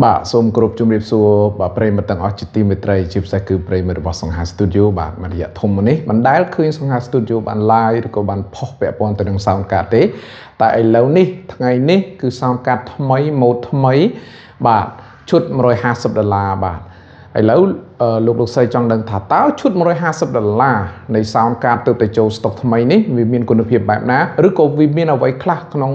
បាទសូមគោរពជំរាបសួរបាទប្រិយមិត្តទាំងអស់ជាទីមេត្រីជាពិសេសគឺប្រិយមិត្តរបស់សង្ហា Studio បាទមួយរយៈធំនេះមិនដែលឃើញសង្ហា Studio បាន live ឬក៏បានផុសពាក់ព័ន្ធទៅនឹង sound card ទេតែឥឡូវនេះថ្ងៃនេះគឺ sound card ថ្មី mode ថ្មីបាទឈុត$150បាទឥឡូវលោកស្រីចង់ដឹងថាតើឈុត$150នៃ sound card ទើបតែចូល stock ថ្មីនេះវាមានគុណភាពបែបណាឬក៏វាមានអ្វីខ្លះក្នុង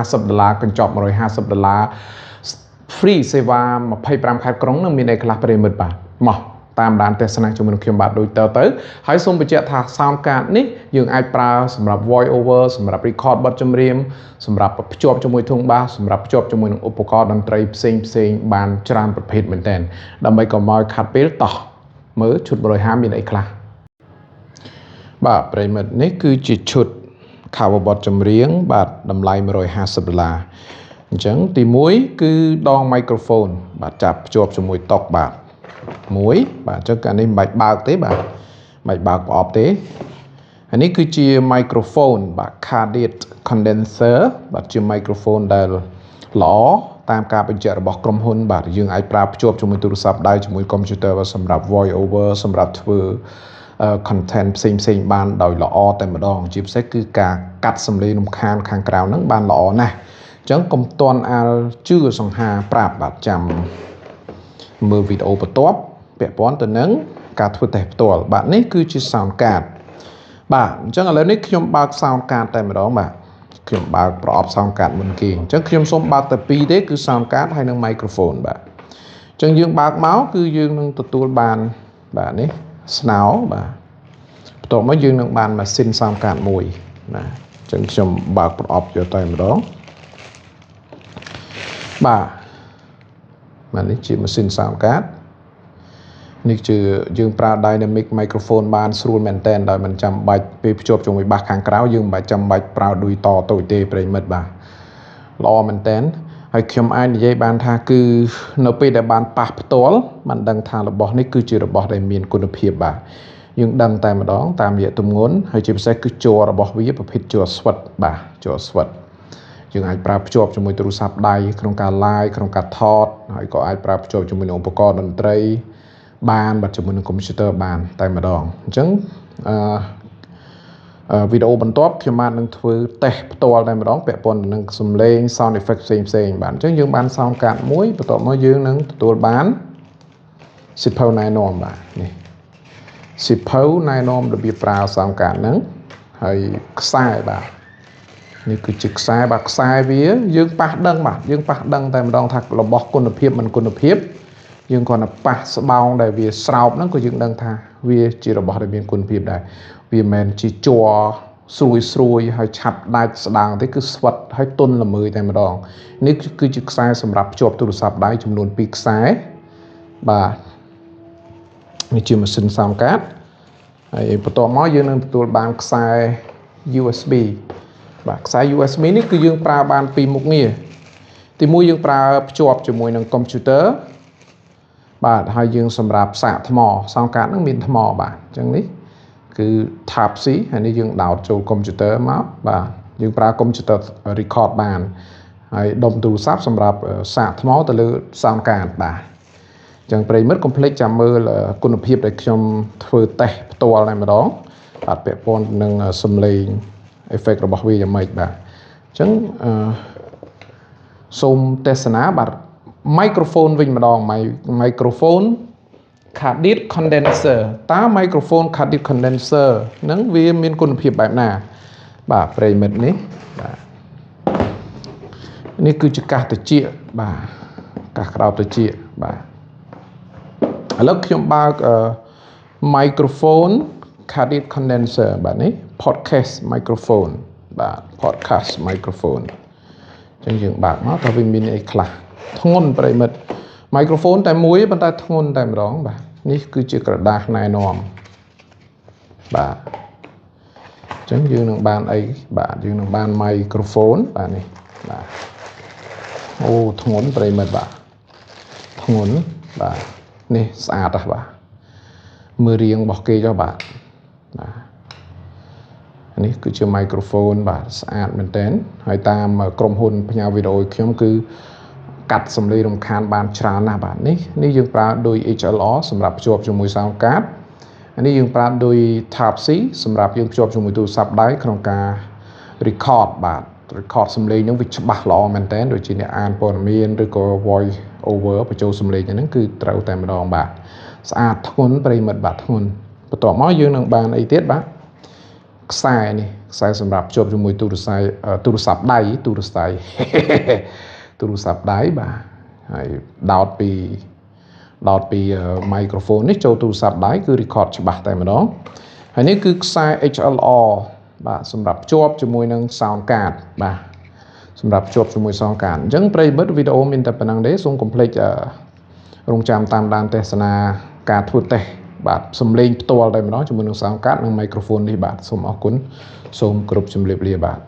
$150កញ្ចប់$150free សេវា25ខែក្រុងនឹងមានអីខ្លះប្រិមិត្តបាទមកតាមដានទស្សនាជាមួយនឹងខ្ញុំបាទដូចតទៅហើយសូមបញ្ជាក់ថា sound card នេះយើងអាចប្រើសម្រាប់ voice over សម្រាប់ record បទចម្រៀងសម្រាប់ភ្ជាប់ជាមួយធុងបាសសម្រាប់ភ្ជាប់ជាមួយនឹងឧបករណ៍តន្ត្រីផ្សេងបានច្រើនប្រភេទមែនទែនដើម្បីកុំឲ្យខាត់ពេលតោះមើលឈុត150មានអីខ្លះបាទប្រិមិត្តនេះគឺជាឈុត cover បទចម្រៀងបាទតម្លៃ$150អញ្ចឹងទី1គឺដង microphone បាទចាប់ភ្ជាប់ជាមួយតុបាទ1បាទអញ្ចឹងកាលនេះមិនបាច់បើកទេបាទមិនបាច់បើកប្រអប់ទេហើយនេះគឺជា microphone បាទ cardioid condenser បាទជា microphone ដែលល្អតាមការបញ្ជាក់របស់ក្រុមហ៊ុនបាទយើងអាចប្រើភ្ជាប់ជាមួយទូរស័ព្ទដៃជាមួយ computer សម្រាប់ voice over សម្រាប់ធ្វើcontent ផ្សេងបានដោយល្អតែម្ដងជាពិសេសគឺការកាត់សំឡេងរំខានខាងក្រៅហ្នឹងបានល្អណាស់ចឹងកុំតន់អាលជឿសង្ហាប្រាប់បាទចាំមើលវីដេអូបន្ទាប់ពាក់ព័ន្ធទៅនឹងការធ្វើតេស្តផ្ទាល់បាទនេះគឺជា sound card បាទអញ្ចឹងឥឡូវនេះខ្ញុំបើក sound card តែម្ដងបាទខ្ញុំបើកប្រអប់ sound card មុនគេអញ្ចឹងខ្ញុំសូមបើកតែពីរទេគឺ sound card ហើយនិង microphone បាទអញ្ចឹងយើងបើកមកគឺយើងនឹងទទួលបានបាទនេះស្នោបាទបន្ទាប់មកយើងនឹងបានម៉ាស៊ីន sound card មួយណាអញ្ចឹងខ្ញុំបើកប្រអប់យកតែម្ដងបាទនេះជាម៉ាស៊ីន sound card នេះជាយើងប្រើ dynamic microphone បានស្រួលមែនតើដោយមិនចាំបាច់ពេលភ្ជាប់ជាមួយបាសខាងក្រៅយើងមិនបាច់ចាំបាច់ប្រើឌុយតតូចទេប្រិមិត្តបាទល្អមែនតើហើយខ្ញុំអាចនិយាយបានថាគឺនៅពេលដែលបានប៉ះផ្ទាល់បានដឹងថារបស់នេះគឺជារបស់ដែលមានគុណភាពបាទយើងដឹងតែម្ដងតាមរយៈទម្ងន់ហើយជាពិសេសគឺជ័ររបស់វាប្រភេទជ័រស្វិតបាទជ័រស្វិតយើងអាចប្រើភ្ជាប់ជាមួយទូរស័ព្ទដៃក្នុងការ live ក្នុងការថតហើយក៏អាចប្រើភ្ជាប់ជាមួយនឹងឧបករណ៍តន្ត្រីបានបាទជាមួយនឹង computer បានតែម្ដងអញ្ចឹងវីដេអូបន្ទាប់ខ្ញុំបាននឹងធ្វើតេស្តផ្ទាល់តែម្ដងពាក់ព័ន្ធនឹងសំឡេង sound effect ផ្សេងបាទអញ្ចឹងយើងបាន sound card មួយបន្ទាប់មកយើងនឹងទទួលបានសិភៅណែនាំបាទនេះសិភៅណែនាំរបៀបប្រើ sound card ហ្នឹងហើយខ្សែបាទនេះគឺជាខ្សែបាទខ្សែវាយើងប៉ះដឹងបាទយើងប៉ះដឹងតែម្ដងថារបស់គុណភាពមិនគុណភាពយើងគ្រាន់តែប៉ះស្បោងដែលវាស្រោបហ្នឹងក៏យើងដឹងថាវាជារបស់ដែលមានគុណភាពដែរវាមិនមែនជាជ័រស្រួយហើយឆាប់ដាច់ស្ដាងទេគឺស្វិតហើយទន់ល្មើយតែម្ដងនេះគឺជាខ្សែសម្រាប់ភ្ជាប់ទូរស័ព្ទដៃចំនួន2ខ្សែបាទនេះជាម៉ាស៊ីន sound card ហើយបន្ទាប់មកយើងនឹងទទួលបានខ្សែ USB បាទខ្សែ USB នេះគឺយើងប្រើបានពីរមុខងារទីមួយយើងប្រើភ្ជាប់ជាមួយនឹង computer បាទហើយយើងសម្រាប់សាកថ្ម sound card ហ្នឹងមានថ្មបាទអញ្ចឹងនេះគឺ Type C ហើយនេះយើងដោតចូល computer មកបាទយើងប្រើ computer record បានហើយដុំទូរស័ព្ទសម្រាប់សាកថ្មទៅលើ sound card បាទអញ្ចឹងប្រិមិត្តកុំភ្លេចចាំមើលគុណភាពដែលខ្ញុំធ្វើតេស្តផ្ទាល់តែម្ដងបាទពាក់ព័ន្ធនឹងសំឡេងeffect របស់វាយ៉ាងម៉េចបាទអញ្ចឹងសូមទេសនាបាទ microphone វិញម្ដង microphone cardioid condenser តើ microphone cardioid condenser ហ្នឹងវាមានគុណភាពបែបណាបាទប្រិមិត្តនេះបាទនេះគឺជាកាសត្រចៀកបាទកាសក្រោបត្រចៀកបាទឥឡូវខ្ញុំបើកmicrophone cardioid condenser បាទនេះ podcast microphone បាទ podcast microphone អញ្ចឹងយើងបើកមកតើវាមានអីខ្លះធ្ងន់ប្រិមិត្ត microphone តែមួយប៉ុន្តែធ្ងន់តែម្ដងបាទនេះគឺជាក្រដាសណែនាំបាទអញ្ចឹងយើងនឹងបានអីបាទយើងនឹងបាន microphone បាទនេះបាទអូធ្ងន់ប្រិមិត្តបាទធ្ងន់បាទនេះស្អាតហ៎បាទមើលរាងរបស់គេចុះបាទនេះគឺជា microphone បាទស្អាតមែនទែនហើយតាមក្រុមហ៊ុនផ្ញើវីដេអូឲ្យខ្ញុំគឺ កាត់សំឡេងរំខានបានច្រើនណាស់បាទនេះយើងប្រើដោយ HLR សម្រាប់ភ្ជាប់ជាមួយ sound card នេះយើងប្រើដោយ Type C សម្រាប់យើងភ្ជាប់ជាមួយទូរស័ព្ទដៃក្នុងការ record បាទ record សំឡេងនឹងវាច្បាស់ល្អមែនតើដូចជាអ្នកអានព័ត៌មានឬក៏ voice over បញ្ចូលសំឡេងហ្នឹងគឺត្រូវតែម្ដងបាទស្អាតធ្ងន់ប្រិមិត្តបាទធ្ងន់បន្ទាប់មកយើងនឹងបានអីទៀតបាទខ្សែនេះខ្សែសម្រាប់ភ្ជាប់ជាមួយទូរស័ព្ទដៃទូរស័ព្ទដៃបាទហើយដោតពី microphone នេះចូលទូរស័ព្ទដៃគឺ record ច្បាស់តែម្ដងហើយនេះគឺខ្សែ HLR បាទសម្រាប់ភ្ជាប់ជាមួយនឹង sound card បាទសម្រាប់ភ្ជាប់ជាមួយ sound card អញ្ចឹងប្រិយមិត្តវីដេអូមានតែប៉ុណ្ណឹងទេសូមកុំភ្លេចរងចាំតាមដានទស្សនាការធ្វើតេស្តបាទសំឡេងផ្ទាល់តែម្ដងជាមួយនឹង sound card និង microphone នេះបាទសូមអរគុណសូមគោរពជម្រាបលាបាទ